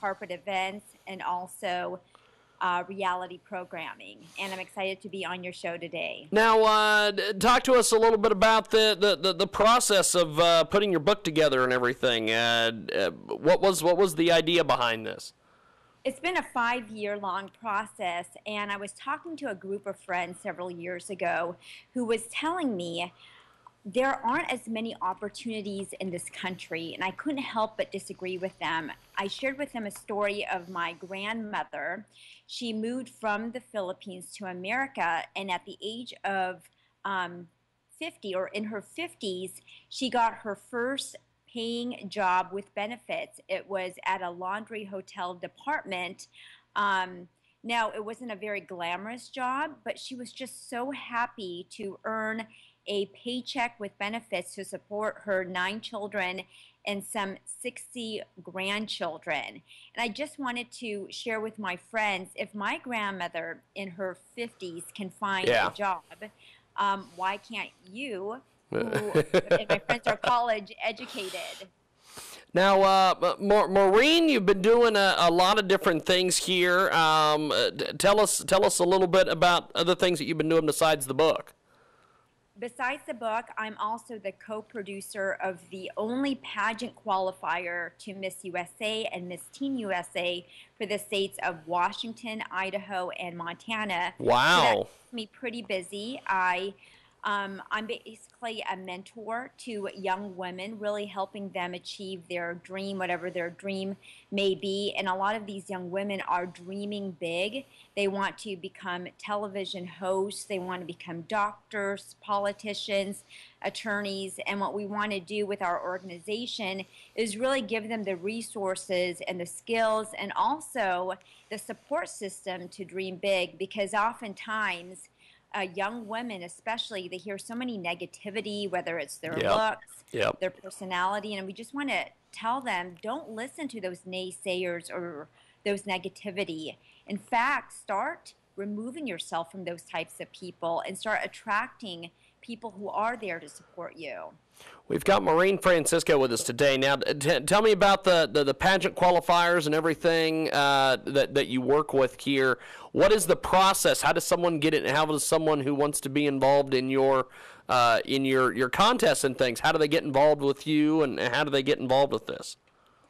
carpet events, and also reality programming. And I'm excited to be on your show today. Now, talk to us a little bit about the process of putting your book together and everything. What was the idea behind this? It's been a 5-year-long process, and I was talking to a group of friends several years ago who was telling me there aren't as many opportunities in this country, and I couldn't help but disagree with them. I shared with them a story of my grandmother. She moved from the Philippines to America, and at the age of 50, or in her 50s, she got her first paying job with benefits. It was at a laundry hotel department. Now, it wasn't a very glamorous job, but she was just so happy to earn a paycheck with benefits to support her 9 children and some 60 grandchildren. And I just wanted to share with my friends, if my grandmother in her 50s can find a job, why can't you? And my friends are college educated. Now, Maureen, you've been doing a lot of different things here. Tell us a little bit about other things that you've been doing besides the book. Besides the book, I'm also the co-producer of the only pageant qualifier to Miss USA and Miss Teen USA for the states of Washington, Idaho, and Montana. Wow. So that keeps me pretty busy. I'm basically a mentor to young women, really helping them achieve their dream, whatever their dream may be. And a lot of these young women are dreaming big. They want to become television hosts. They want to become doctors, politicians, attorneys. And what we want to do with our organization is really give them the resources and the skills and also the support system to dream big, because oftentimes young women especially, they hear so many negativity, whether it's their looks, their personality, and we just want to tell them, don't listen to those naysayers or those negativity. In fact, start removing yourself from those types of people and start attracting people who are there to support you. We've got MaureenFrancisco with us today. Now, tell me about the pageant qualifiers and everything that you work with here. What is the process? How does someone get it? And how does someone who wants to be involved in your contests and things, how do they get involved with you, and how do they get involved with this?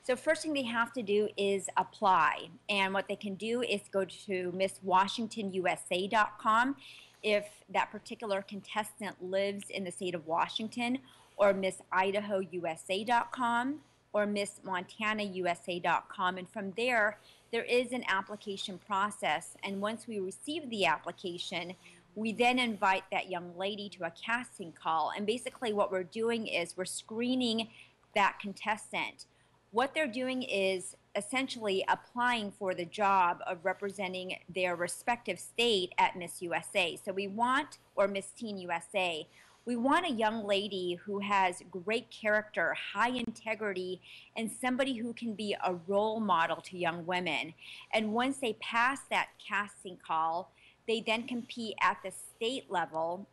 So first thing they have to do is apply. And what they can do is go to MissWashingtonUSA.com if that particular contestant lives in the state of Washington, or MissIdahoUSA.com, or MissMontanaUSA.com. And from there is an application process. And once we receive the application, we then invite that young lady to a casting call. And basically what we're doing is we're screening that contestant. What they're doing is essentially applying for the job of representing their respective state at Miss USA. So we want, or Miss Teen USA, we want a young lady who has great character, high integrity, and somebody who can be a role model to young women. And once they pass that casting call, they then compete at the state level.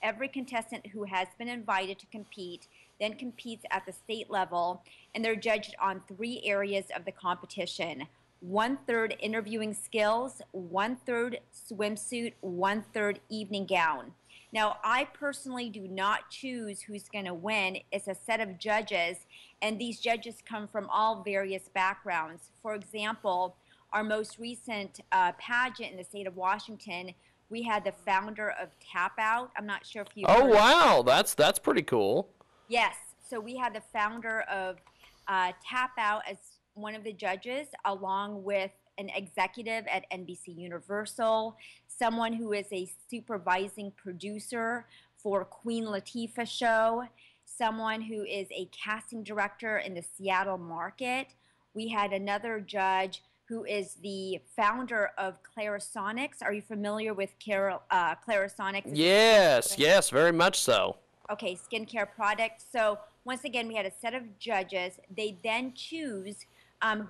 Every contestant who has been invited to compete then competes at the state level, and they're judged on 3 areas of the competition: 1/3 interviewing skills, 1/3 swimsuit, 1/3 evening gown. Now, I personally do not choose who's going to win. It's a set of judges, and these judges come from all various backgrounds. For example, our most recent pageant in the state of Washington, we had the founder of Tap Out. I'm not sure if you. Oh, wow, that's pretty cool. Yes, so we had the founder of Tap Out as one of the judges, along with an executive at NBC Universal, someone who is a supervising producer for Queen Latifah's show, someone who is a casting director in the Seattle market. We had another judge who is the founder of Clarisonics. Are you familiar with Clarisonics? Yes, very much so. Okay, skincare products. So once again, we had a set of judges. They then choose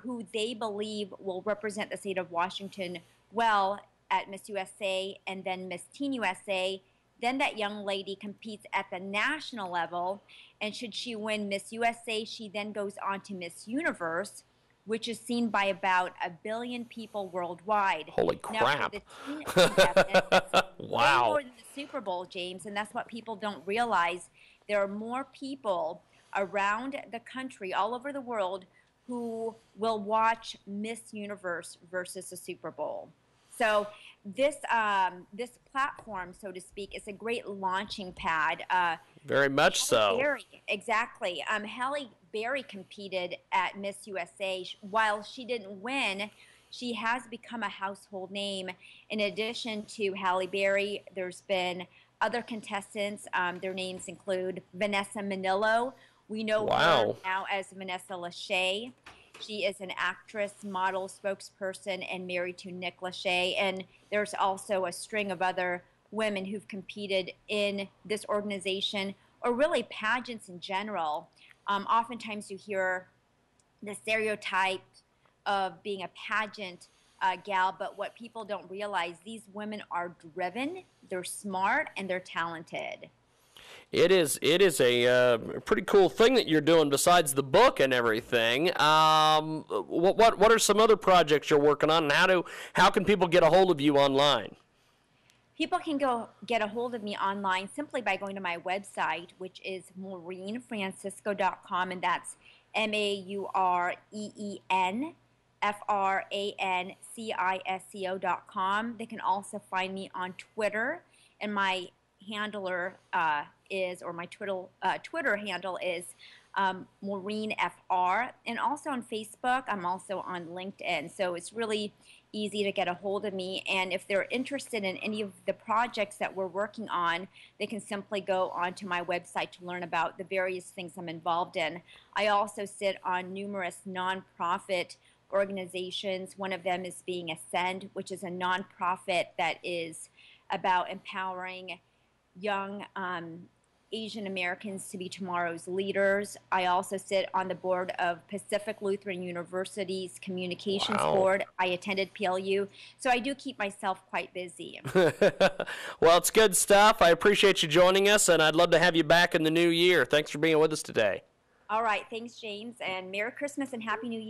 who they believe will represent the state of Washington well at Miss USA and then Miss Teen USA. Then that young lady competes at the national level, and should she win Miss USA, she then goes on to Miss Universe, which is seen by about 1 billion people worldwide. Holy Now, for crap. the teen contestants, it's way Wow. more than the Super Bowl, James, and that's what people don't realize. There are more people around the country, all over the world, who will watch Miss Universe versus the Super Bowl. So this platform, so to speak, is a great launching pad. Very much so. Berry, exactly. Halle Berry competed at Miss USA. While she didn't win, she has become a household name. In addition to Halle Berry, there's been other contestants. Their names include Vanessa Minnillo. We know her now as Vanessa Lachey. She is an actress, model, spokesperson, and married to Nick Lachey. And there's also a string of other women who've competed in this organization, or really pageants in general. Oftentimes you hear the stereotype of being a pageant gal, but what people don't realize, these women are driven, they're smart, and they're talented. It is a pretty cool thing that you're doing besides the book and everything. What are some other projects you're working on, and how can people get a hold of you online? People can go get a hold of me online simply by going to my website, which is MaureenFrancisco.com, and that's MaureenFrancisco.com. They can also find me on Twitter, and my handler my Twitter handle is MaureenFR, and also on Facebook. I'm also on LinkedIn, so it's really easy to get a hold of me. And if they're interested in any of the projects that we're working on, they can simply go onto my website to learn about the various things I'm involved in. I also sit on numerous nonprofit organizations. One of them is being Ascend, which is a nonprofit that is about empowering young Asian Americans to be tomorrow's leaders. I also sit on the board of Pacific Lutheran University's Communications Board. I attended PLU, so I do keep myself quite busy. Well, it's good stuff. I appreciate you joining us, and I'd love to have you back in the new year. Thanks for being with us today. All right, thanks, James, and Merry Christmas and Happy New Year.